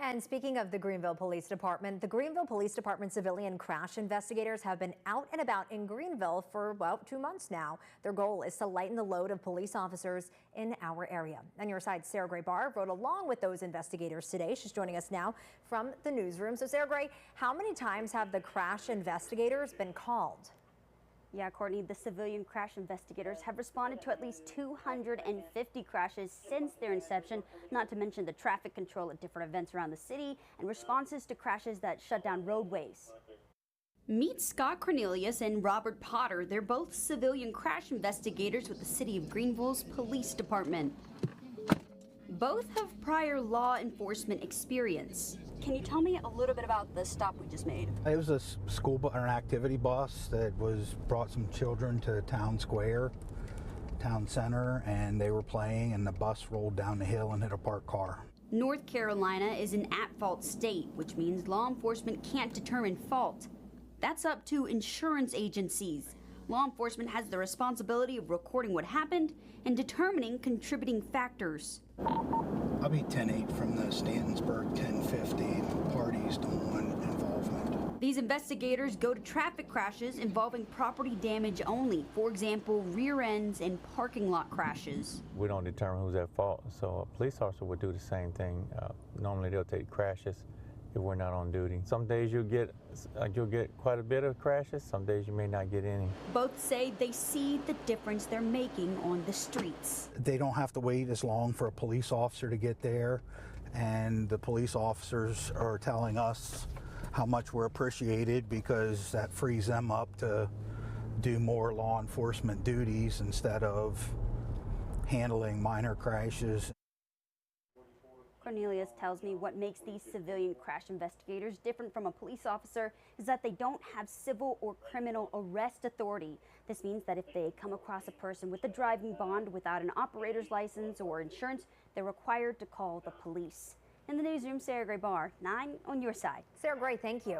And speaking of the Greenville Police Department, the Greenville Police Department civilian crash investigators have been out and about in Greenville for about 2 months now. Their goal is to lighten the load of police officers in our area. On your side, Sarah Gray Barr rode along with those investigators today. She's joining us now from the newsroom. So Sarah Gray, how many times have the crash investigators been called? Yeah, Courtney, the civilian crash investigators have responded to at least 250 crashes since their inception, not to mention the traffic control at different events around the city and responses to crashes that shut down roadways. Meet Scott Cornelius and Robert Potter. They're both civilian crash investigators with the City of Greenville's police department. Both have prior law enforcement experience. Can you tell me a little bit about the stop we just made? It was a school or an activity bus that brought some children to town square, town center, and they were playing, and the bus rolled down the hill and hit a parked car. North Carolina is an at-fault state, which means law enforcement can't determine fault. That's up to insurance agencies. Law enforcement has the responsibility of recording what happened and determining contributing factors. I'll be 10-8 from the Stantonsburg 1050. Parties don't want involvement. These investigators go to traffic crashes involving property damage only. For example, rear ends and parking lot crashes. We don't determine who's at fault, so a police officer would do the same thing. Normally they'll take crashes if we're not on duty. Some days you'll get quite a bit of crashes, some days you may not get any. Both say they see the difference they're making on the streets. They don't have to wait as long for a police officer to get there, and the police officers are telling us how much we're appreciated because that frees them up to do more law enforcement duties instead of handling minor crashes. Cornelius tells me what makes these civilian crash investigators different from a police officer is that they don't have civil or criminal arrest authority. This means that if they come across a person with a driving bond without an operator's license or insurance, they're required to call the police. In the newsroom, Sarah Gray Barr, 9 on your side. Sarah Gray, thank you.